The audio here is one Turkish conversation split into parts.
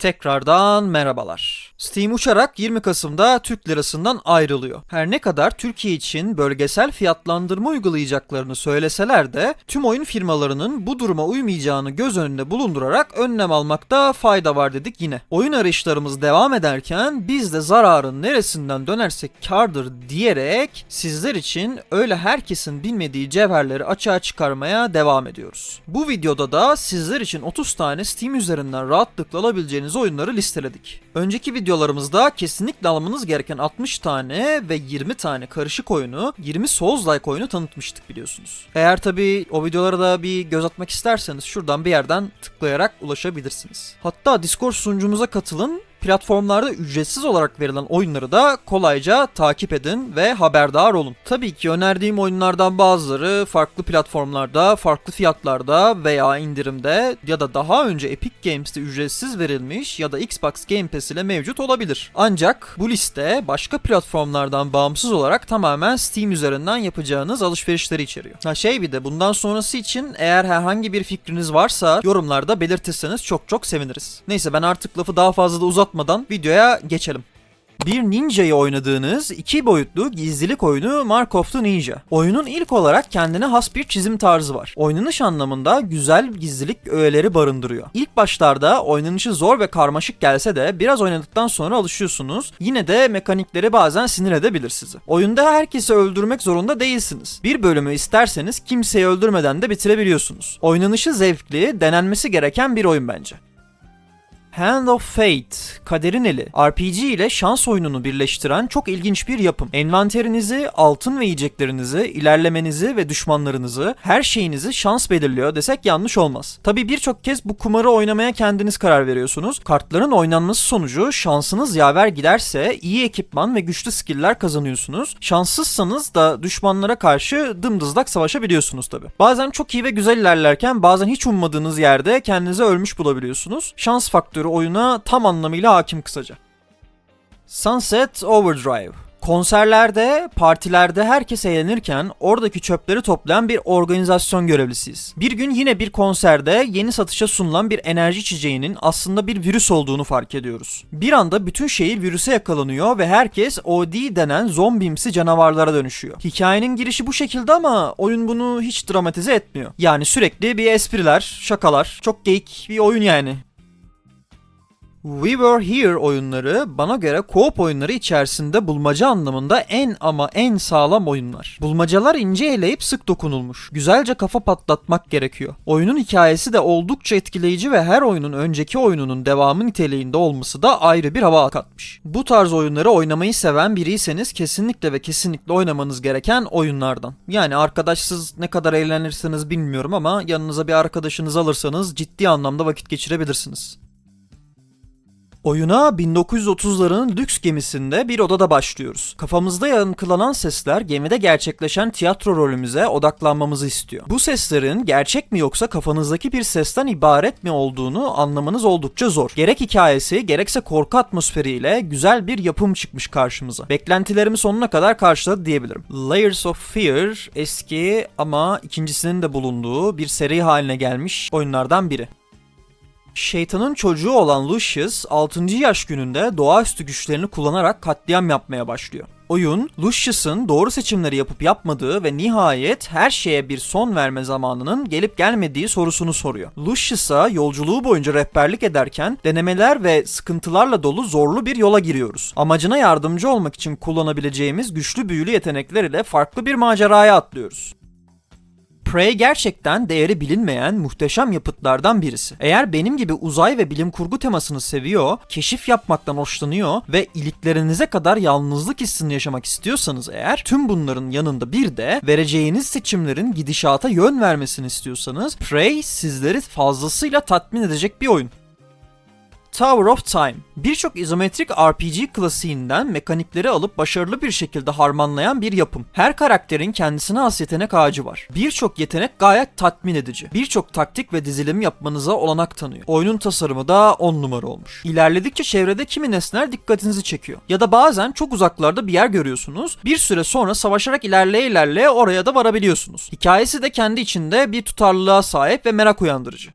Tekrardan merhabalar. Steam uçarak 20 Kasım'da Türk lirasından ayrılıyor. Her ne kadar Türkiye için bölgesel fiyatlandırma uygulayacaklarını söyleseler de tüm oyun firmalarının bu duruma uymayacağını göz önünde bulundurarak önlem almakta fayda var dedik yine. Oyun arayışlarımız devam ederken biz de zararın neresinden dönersek kârdır diyerek sizler için öyle herkesin bilmediği cevherleri açığa çıkarmaya devam ediyoruz. Bu videoda da sizler için 30 tane Steam üzerinden rahatlıkla alabileceğiniz oyunları listeledik. Önceki videolarımızda kesinlikle almanız gereken 60 tane ve 20 tane karışık oyunu, 20 Souls-like oyunu tanıtmıştık biliyorsunuz. Eğer tabii o videolara da bir göz atmak isterseniz şuradan bir yerden tıklayarak ulaşabilirsiniz. Hatta Discord sunucumuza katılın. Platformlarda ücretsiz olarak verilen oyunları da kolayca takip edin ve haberdar olun. Tabii ki önerdiğim oyunlardan bazıları farklı platformlarda, farklı fiyatlarda veya indirimde ya da daha önce Epic Games'te ücretsiz verilmiş ya da Xbox Game Pass ile mevcut olabilir. Ancak bu liste başka platformlardan bağımsız olarak tamamen Steam üzerinden yapacağınız alışverişleri içeriyor. Bir de bundan sonrası için eğer herhangi bir fikriniz varsa yorumlarda belirtirseniz çok seviniriz. Neyse ben artık lafı daha fazla da uzatmadan videoya geçelim. Bir ninja'yı oynadığınız 2 boyutlu gizlilik oyunu Mark of the Ninja. Oyunun ilk olarak kendine has bir çizim tarzı var. Oynanış anlamında güzel gizlilik öğeleri barındırıyor. İlk başlarda oynanışı zor ve karmaşık gelse de biraz oynadıktan sonra alışıyorsunuz. Yine de mekanikleri bazen sinir edebilir sizi. Oyunda herkesi öldürmek zorunda değilsiniz. Bir bölümü isterseniz kimseyi öldürmeden de bitirebiliyorsunuz. Oynanışı zevkli, denenmesi gereken bir oyun bence. Hand of Fate, Kaderin Eli, RPG ile şans oyununu birleştiren çok ilginç bir yapım. Envanterinizi, altın ve yiyeceklerinizi, ilerlemenizi ve düşmanlarınızı, her şeyinizi şans belirliyor desek yanlış olmaz. Tabi birçok kez bu kumarı oynamaya kendiniz karar veriyorsunuz. Kartların oynanması sonucu şansınız yaver giderse iyi ekipman ve güçlü skill'ler kazanıyorsunuz. Şanssızsanız da düşmanlara karşı dımdızlak savaşabiliyorsunuz tabi. Bazen çok iyi ve güzel ilerlerken bazen hiç ummadığınız yerde kendinizi ölmüş bulabiliyorsunuz. Şans faktörü oyuna tam anlamıyla hakim kısaca. Sunset Overdrive. Konserlerde, partilerde herkes eğlenirken oradaki çöpleri toplayan bir organizasyon görevlisiyiz. Bir gün yine bir konserde yeni satışa sunulan bir enerji içeceğinin aslında bir virüs olduğunu fark ediyoruz. Bir anda bütün şehir virüse yakalanıyor ve herkes OD denen zombimsi canavarlara dönüşüyor. Hikayenin girişi bu şekilde ama oyun bunu hiç dramatize etmiyor. Yani sürekli bir espriler, şakalar, çok geyik bir oyun yani. We Were Here oyunları bana göre co-op oyunları içerisinde bulmaca anlamında en sağlam oyunlar. Bulmacalar ince eleyip sık dokunulmuş. Güzelce kafa patlatmak gerekiyor. Oyunun hikayesi de oldukça etkileyici ve her oyunun önceki oyununun devamı niteliğinde olması da ayrı bir hava katmış. Bu tarz oyunları oynamayı seven biriyseniz kesinlikle oynamanız gereken oyunlardan. Yani arkadaşsız ne kadar eğlenirsiniz bilmiyorum ama yanınıza bir arkadaşınızı alırsanız ciddi anlamda vakit geçirebilirsiniz. Oyuna 1930'ların lüks gemisinde bir odada başlıyoruz. Kafamızda yankılanan sesler gemide gerçekleşen tiyatro rolümüze odaklanmamızı istiyor. Bu seslerin gerçek mi yoksa kafanızdaki bir sesten ibaret mi olduğunu anlamanız oldukça zor. Gerek hikayesi gerekse korku atmosferiyle güzel bir yapım çıkmış karşımıza. Beklentilerimi sonuna kadar karşıladı diyebilirim. Layers of Fear eski ama ikincisinin de bulunduğu bir seri haline gelmiş oyunlardan biri. Şeytanın çocuğu olan Lucius 6. yaş gününde doğaüstü güçlerini kullanarak katliam yapmaya başlıyor. Oyun, Lucius'ın doğru seçimleri yapıp yapmadığı ve nihayet her şeye bir son verme zamanının gelip gelmediği sorusunu soruyor. Lucius'a yolculuğu boyunca rehberlik ederken denemeler ve sıkıntılarla dolu zorlu bir yola giriyoruz. Amacına yardımcı olmak için kullanabileceğimiz güçlü büyülü yetenekler ile farklı bir maceraya atlıyoruz. Prey gerçekten değeri bilinmeyen muhteşem yapıtlardan birisi. Eğer benim gibi uzay ve bilim kurgu temasını seviyor, keşif yapmaktan hoşlanıyor ve iliklerinize kadar yalnızlık hissini yaşamak istiyorsanız eğer, tüm bunların yanında bir de vereceğiniz seçimlerin gidişata yön vermesini istiyorsanız Prey sizleri fazlasıyla tatmin edecek bir oyun. Tower of Time. Birçok izometrik RPG klasiğinden mekanikleri alıp başarılı bir şekilde harmanlayan bir yapım. Her karakterin kendisine has yetenek ağacı var. Birçok yetenek gayet tatmin edici. Birçok taktik ve dizilim yapmanıza olanak tanıyor. Oyunun tasarımı da 10 numara olmuş. İlerledikçe çevrede kimi nesneler dikkatinizi çekiyor. Ya da bazen çok uzaklarda bir yer görüyorsunuz. Bir süre sonra savaşarak ilerleye oraya da varabiliyorsunuz. Hikayesi de kendi içinde bir tutarlılığa sahip ve merak uyandırıcı.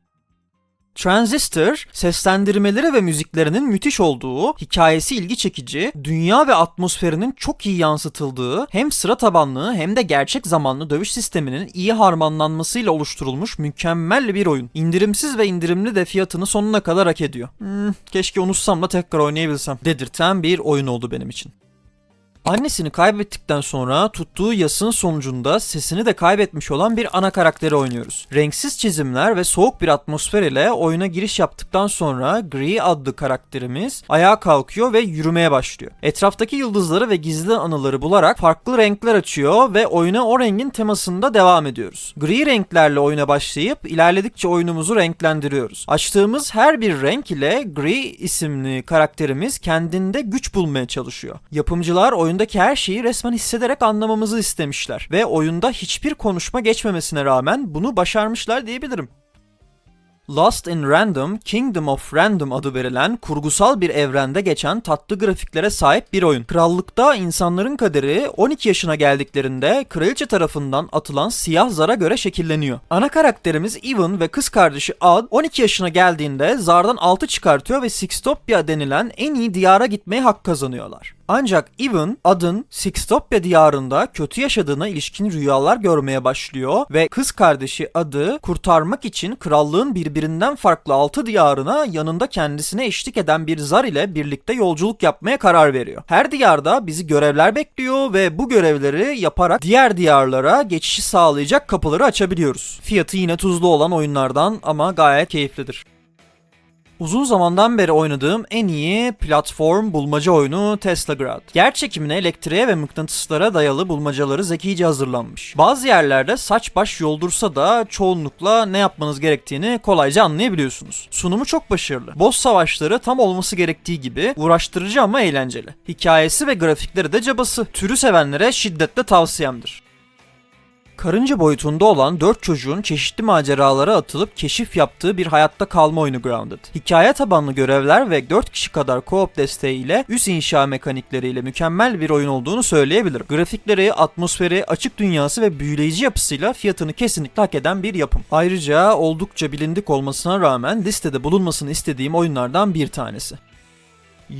Transistor, seslendirmeleri ve müziklerinin müthiş olduğu, hikayesi ilgi çekici, dünya ve atmosferinin çok iyi yansıtıldığı, hem sıra tabanlı hem de gerçek zamanlı dövüş sisteminin iyi harmanlanmasıyla oluşturulmuş mükemmel bir oyun. İndirimsiz ve indirimli de fiyatını sonuna kadar hak ediyor. Keşke unutsam da tekrar oynayabilsem dedirten bir oyun oldu benim için. Annesini kaybettikten sonra tuttuğu yasın sonucunda sesini de kaybetmiş olan bir ana karakteri oynuyoruz. Renksiz çizimler ve soğuk bir atmosfer ile oyuna giriş yaptıktan sonra Gree adlı karakterimiz ayağa kalkıyor ve yürümeye başlıyor. Etraftaki yıldızları ve gizli anıları bularak farklı renkler açıyor ve oyuna o rengin temasında devam ediyoruz. Gri renklerle oyuna başlayıp ilerledikçe oyunumuzu renklendiriyoruz. Açtığımız her bir renk ile Gree isimli karakterimiz kendinde güç bulmaya çalışıyor. Yapımcılar oyundaki her şeyi resmen hissederek anlamamızı istemişler ve oyunda hiçbir konuşma geçmemesine rağmen bunu başarmışlar diyebilirim. Lost in Random, Kingdom of Random adı verilen kurgusal bir evrende geçen tatlı grafiklere sahip bir oyun. Krallıkta insanların kaderi 12 yaşına geldiklerinde kraliçe tarafından atılan siyah zara göre şekilleniyor. Ana karakterimiz Evan ve kız kardeşi Ad 12 yaşına geldiğinde zardan 6 çıkartıyor ve Sixtopia denilen en iyi diyara gitmeye hak kazanıyorlar. Ancak Evan, Ad'ın Sixtopia diyarında kötü yaşadığına ilişkin rüyalar görmeye başlıyor ve kız kardeşi Ad'ı kurtarmak için krallığın birbirinden farklı 6 diyarına yanında kendisine eşlik eden bir zar ile birlikte yolculuk yapmaya karar veriyor. Her diyarda bizi görevler bekliyor ve bu görevleri yaparak diğer diyarlara geçişi sağlayacak kapıları açabiliyoruz. Fiyatı yine tuzlu olan oyunlardan ama gayet keyiflidir. Uzun zamandan beri oynadığım en iyi platform bulmaca oyunu Teslagrad. Yer çekimine, elektriğe ve mıknatıslara dayalı bulmacaları zekice hazırlanmış. Bazı yerlerde saç baş yoldursa da çoğunlukla ne yapmanız gerektiğini kolayca anlayabiliyorsunuz. Sunumu çok başarılı. Boss savaşları tam olması gerektiği gibi uğraştırıcı ama eğlenceli. Hikayesi ve grafikleri de cabası. Türü sevenlere şiddetle tavsiyemdir. Karınca boyutunda olan 4 çocuğun çeşitli maceralara atılıp keşif yaptığı bir hayatta kalma oyunu Grounded. Hikaye tabanlı görevler ve 4 kişi kadar co-op desteğiyle üs inşa mekanikleriyle mükemmel bir oyun olduğunu söyleyebilirim. Grafikleri, atmosferi, açık dünyası ve büyüleyici yapısıyla fiyatını kesinlikle hak eden bir yapım. Ayrıca oldukça bilindik olmasına rağmen listede bulunmasını istediğim oyunlardan bir tanesi.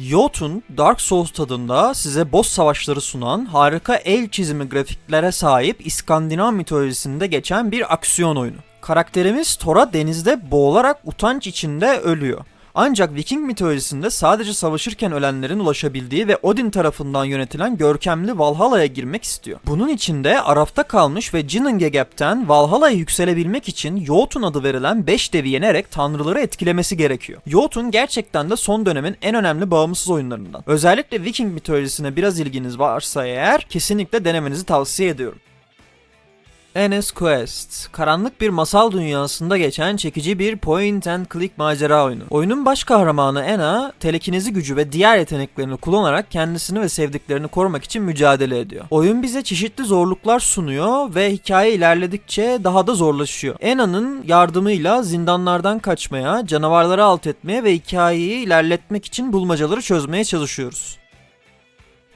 Yotun, Dark Souls tadında size boss savaşları sunan, harika el çizimi grafiklere sahip İskandinav mitolojisinde geçen bir aksiyon oyunu. Karakterimiz Thor'a denizde boğularak utanç içinde ölüyor. Ancak Viking mitolojisinde sadece savaşırken ölenlerin ulaşabildiği ve Odin tarafından yönetilen görkemli Valhalla'ya girmek istiyor. Bunun için de Araf'ta kalmış ve Ginnungagap'ten Valhalla'ya yükselebilmek için Jotun adı verilen 5 devi yenerek tanrıları etkilemesi gerekiyor. Jotun gerçekten de son dönemin en önemli bağımsız oyunlarından. Özellikle Viking mitolojisine biraz ilginiz varsa eğer kesinlikle denemenizi tavsiye ediyorum. Anne's Quest, karanlık bir masal dünyasında geçen çekici bir point and click macera oyunu. Oyunun baş kahramanı Anna, telekinezi gücü ve diğer yeteneklerini kullanarak kendisini ve sevdiklerini korumak için mücadele ediyor. Oyun bize çeşitli zorluklar sunuyor ve hikaye ilerledikçe daha da zorlaşıyor. Anna'nın yardımıyla zindanlardan kaçmaya, canavarları alt etmeye ve hikayeyi ilerletmek için bulmacaları çözmeye çalışıyoruz.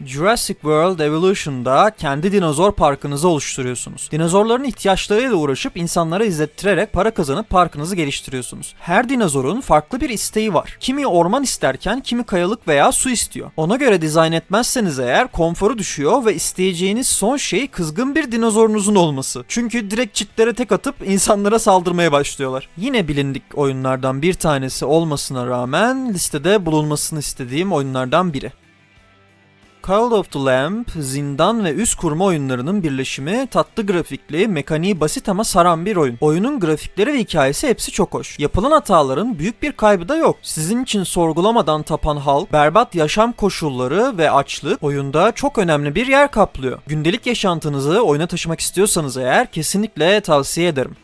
Jurassic World Evolution'da kendi dinozor parkınızı oluşturuyorsunuz. Dinozorların ihtiyaçlarıyla uğraşıp insanlara izlettirerek para kazanıp parkınızı geliştiriyorsunuz. Her dinozorun farklı bir isteği var. Kimi orman isterken kimi kayalık veya su istiyor. Ona göre dizayn etmezseniz eğer konforu düşüyor ve isteyeceğiniz son şey kızgın bir dinozorunuzun olması. Çünkü direkt çitlere tek atıp insanlara saldırmaya başlıyorlar. Yine bilindik oyunlardan bir tanesi olmasına rağmen listede bulunmasını istediğim oyunlardan biri. Call of the Lamp, zindan ve üs kurma oyunlarının birleşimi, tatlı grafikli, mekaniği basit ama saran bir oyun. Oyunun grafikleri ve hikayesi hepsi çok hoş. Yapılan hataların büyük bir kaybı da yok. Sizin için sorgulamadan tapan halk, berbat yaşam koşulları ve açlık oyunda çok önemli bir yer kaplıyor. Gündelik yaşantınızı oyuna taşımak istiyorsanız eğer kesinlikle tavsiye ederim.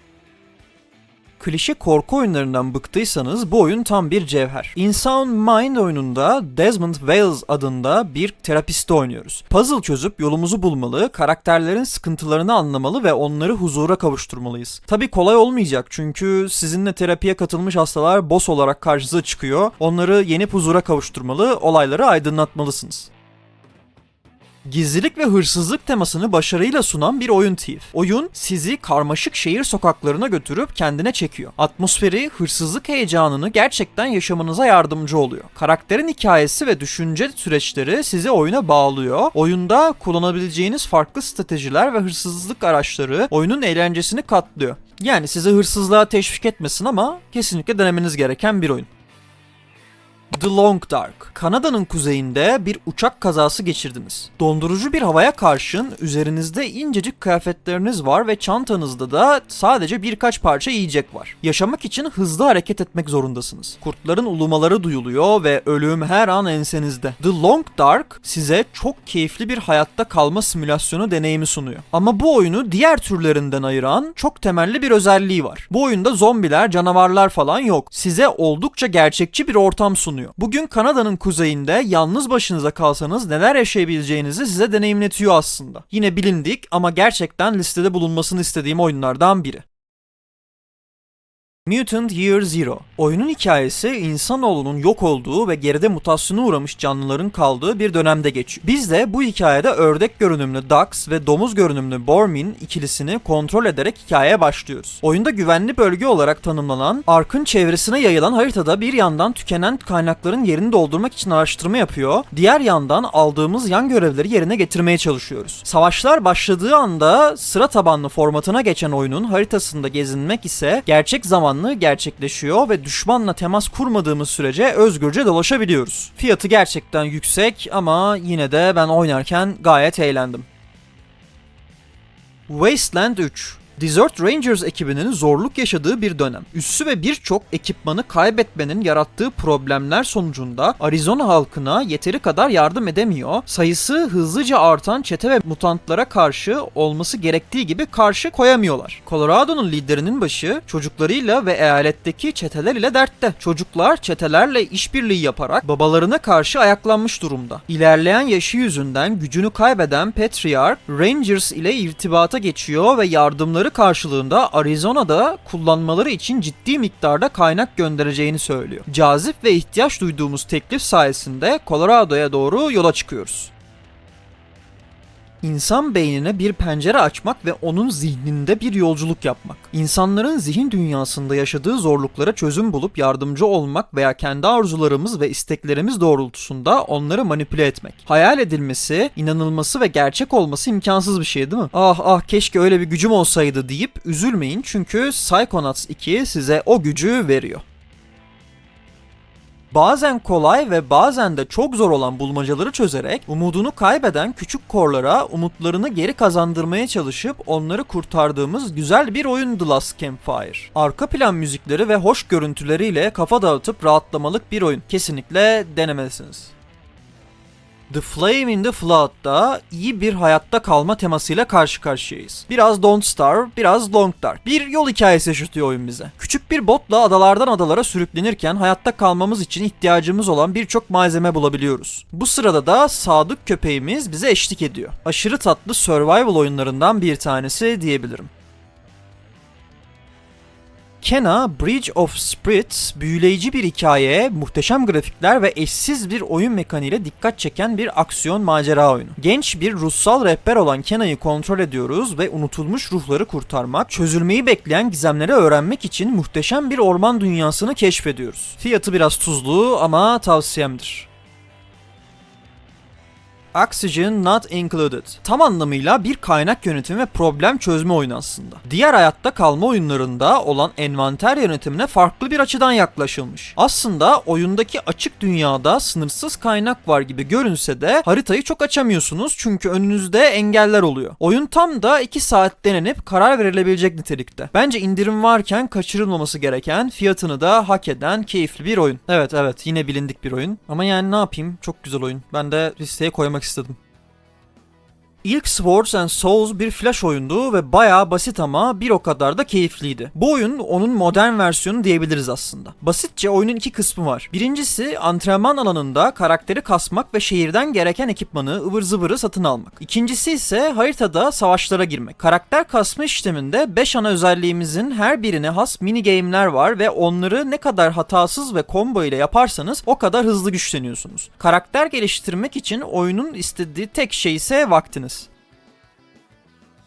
Klişe korku oyunlarından bıktıysanız bu oyun tam bir cevher. Insound Mind oyununda Desmond Wales adında bir terapisti oynuyoruz. Puzzle çözüp yolumuzu bulmalı, karakterlerin sıkıntılarını anlamalı ve onları huzura kavuşturmalıyız. Tabii kolay olmayacak çünkü sizinle terapiye katılmış hastalar boss olarak karşınıza çıkıyor. Onları yenip huzura kavuşturmalı, olayları aydınlatmalısınız. Gizlilik ve hırsızlık temasını başarıyla sunan bir oyun Thief. Oyun sizi karmaşık şehir sokaklarına götürüp kendine çekiyor. Atmosferi, hırsızlık heyecanını gerçekten yaşamanıza yardımcı oluyor. Karakterin hikayesi ve düşünce süreçleri sizi oyuna bağlıyor. Oyunda kullanabileceğiniz farklı stratejiler ve hırsızlık araçları oyunun eğlencesini katlıyor. Yani sizi hırsızlığa teşvik etmesin ama kesinlikle denemeniz gereken bir oyun. The Long Dark. Kanada'nın kuzeyinde bir uçak kazası geçirdiniz. Dondurucu bir havaya karşın üzerinizde incecik kıyafetleriniz var ve çantanızda da sadece birkaç parça yiyecek var. Yaşamak için hızlı hareket etmek zorundasınız. Kurtların ulumaları duyuluyor ve ölüm her an ensenizde. The Long Dark size çok keyifli bir hayatta kalma simülasyonu deneyimi sunuyor. Ama bu oyunu diğer türlerinden ayıran çok temelli bir özelliği var. Bu oyunda zombiler, canavarlar falan yok. Size oldukça gerçekçi bir ortam sunuyor. Bugün Kanada'nın kuzeyinde yalnız başınıza kalsanız neler yaşayabileceğinizi size deneyimletiyor aslında. Yine bilindik ama gerçekten listede bulunmasını istediğim oyunlardan biri. Mutant Year Zero. Oyunun hikayesi insanoğlunun yok olduğu ve geride mutasyona uğramış canlıların kaldığı bir dönemde geçiyor. Biz de bu hikayede ördek görünümlü Dux ve domuz görünümlü Bormin ikilisini kontrol ederek hikayeye başlıyoruz. Oyunda güvenli bölge olarak tanımlanan, Ark'ın çevresine yayılan haritada bir yandan tükenen kaynakların yerini doldurmak için araştırma yapıyor, diğer yandan aldığımız yan görevleri yerine getirmeye çalışıyoruz. Savaşlar başladığı anda sıra tabanlı formatına geçen oyunun haritasında gezinmek ise gerçek zamanlı gerçekleşiyor ve düşmanla temas kurmadığımız sürece özgürce dolaşabiliyoruz. Fiyatı gerçekten yüksek ama yine de ben oynarken gayet eğlendim. Wasteland 3. Desert Rangers ekibinin zorluk yaşadığı bir dönem. Üssü ve birçok ekipmanı kaybetmenin yarattığı problemler sonucunda Arizona halkına yeteri kadar yardım edemiyor, sayısı hızlıca artan çete ve mutantlara karşı olması gerektiği gibi karşı koyamıyorlar. Colorado'nun liderinin başı çocuklarıyla ve eyaletteki çeteler ile dertte. Çocuklar çetelerle işbirliği yaparak babalarına karşı ayaklanmış durumda. İlerleyen yaşı yüzünden gücünü kaybeden Patriarch, Rangers ile irtibata geçiyor ve yardımları karşılığında Arizona'da kullanmaları için ciddi miktarda kaynak göndereceğini söylüyor. Cazip ve ihtiyaç duyduğumuz teklif sayesinde Colorado'ya doğru yola çıkıyoruz. İnsan beynine bir pencere açmak ve onun zihninde bir yolculuk yapmak. İnsanların zihin dünyasında yaşadığı zorluklara çözüm bulup yardımcı olmak veya kendi arzularımız ve isteklerimiz doğrultusunda onları manipüle etmek. Hayal edilmesi, inanılması ve gerçek olması imkansız bir şey değil mi? Ah keşke öyle bir gücüm olsaydı deyip üzülmeyin çünkü Psychonauts 2 size o gücü veriyor. Bazen kolay ve bazen de çok zor olan bulmacaları çözerek umudunu kaybeden küçük korlara umutlarını geri kazandırmaya çalışıp onları kurtardığımız güzel bir oyun The Last Campfire. Arka plan müzikleri ve hoş görüntüleriyle kafa dağıtıp rahatlamalık bir oyun. Kesinlikle denemelisiniz. The Flame in the Flood'da iyi bir hayatta kalma temasıyla karşı karşıyayız. Biraz Don't Starve, biraz Long Dark. Bir yol hikayesi yaşatıyor oyun bize. Küçük bir botla adalardan adalara sürüklenirken hayatta kalmamız için ihtiyacımız olan birçok malzeme bulabiliyoruz. Bu sırada da sadık köpeğimiz bize eşlik ediyor. Aşırı tatlı survival oyunlarından bir tanesi diyebilirim. Kena Bridge of Spirits büyüleyici bir hikaye, muhteşem grafikler ve eşsiz bir oyun mekaniğiyle dikkat çeken bir aksiyon macera oyunu. Genç bir ruhsal rehber olan Kena'yı kontrol ediyoruz ve unutulmuş ruhları kurtarmak, çözülmeyi bekleyen gizemleri öğrenmek için muhteşem bir orman dünyasını keşfediyoruz. Fiyatı biraz tuzlu ama tavsiyemdir. Oxygen Not Included. Tam anlamıyla bir kaynak yönetimi ve problem çözme oyunu aslında. Diğer hayatta kalma oyunlarında olan envanter yönetimine farklı bir açıdan yaklaşılmış. Aslında oyundaki açık dünyada sınırsız kaynak var gibi görünse de haritayı çok açamıyorsunuz çünkü önünüzde engeller oluyor. Oyun tam da 2 saat denenip karar verilebilecek nitelikte. Bence indirim varken kaçırılmaması gereken, fiyatını da hak eden keyifli bir oyun. Evet yine bilindik bir oyun ama yani ne yapayım, çok güzel oyun. Ben de listeye koymak istedim. İlk Swords and Souls bir flash oyundu ve bayağı basit ama bir o kadar da keyifliydi. Bu oyun onun modern versiyonu diyebiliriz aslında. Basitçe oyunun iki kısmı var. Birincisi antrenman alanında karakteri kasmak ve şehirden gereken ekipmanı, ıvır zıvırı satın almak. İkincisi ise haritada savaşlara girmek. Karakter kasma işleminde 5 ana özelliğimizin her birine has mini game'ler var ve onları ne kadar hatasız ve combo ile yaparsanız o kadar hızlı güçleniyorsunuz. Karakter geliştirmek için oyunun istediği tek şey ise vaktiniz.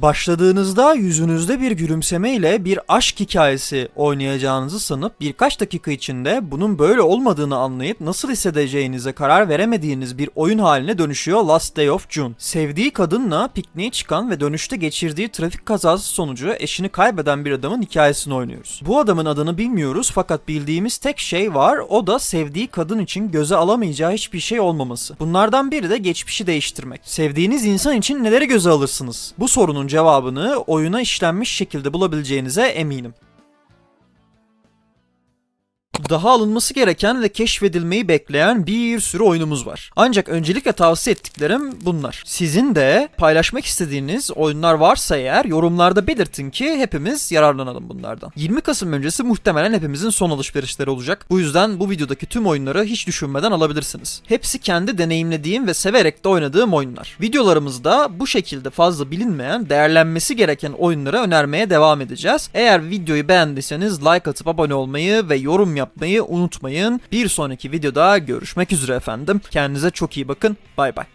Başladığınızda yüzünüzde bir gülümsemeyle bir aşk hikayesi oynayacağınızı sanıp birkaç dakika içinde bunun böyle olmadığını anlayıp nasıl hissedeceğinize karar veremediğiniz bir oyun haline dönüşüyor Last Day of June. Sevdiği kadınla pikniğe çıkan ve dönüşte geçirdiği trafik kazası sonucu eşini kaybeden bir adamın hikayesini oynuyoruz. Bu adamın adını bilmiyoruz fakat bildiğimiz tek şey var, o da sevdiği kadın için göze alamayacağı hiçbir şey olmaması. Bunlardan biri de geçmişi değiştirmek. Sevdiğiniz insan için neleri göze alırsınız? Bu sorunun cevabını oyuna işlenmiş şekilde bulabileceğinize eminim. Daha alınması gereken ve keşfedilmeyi bekleyen bir sürü oyunumuz var. Ancak öncelikle tavsiye ettiklerim bunlar. Sizin de paylaşmak istediğiniz oyunlar varsa eğer yorumlarda belirtin ki hepimiz yararlanalım bunlardan. 20 Kasım öncesi muhtemelen hepimizin son alışverişleri olacak. Bu yüzden bu videodaki tüm oyunları hiç düşünmeden alabilirsiniz. Hepsi kendi deneyimlediğim ve severek de oynadığım oyunlar. Videolarımızda bu şekilde fazla bilinmeyen, değerlenmesi gereken oyunları önermeye devam edeceğiz. Eğer videoyu beğendiyseniz like atıp abone olmayı ve yorum yapmayı unutmayın. Bir sonraki videoda görüşmek üzere efendim. Kendinize çok iyi bakın. Bay bay.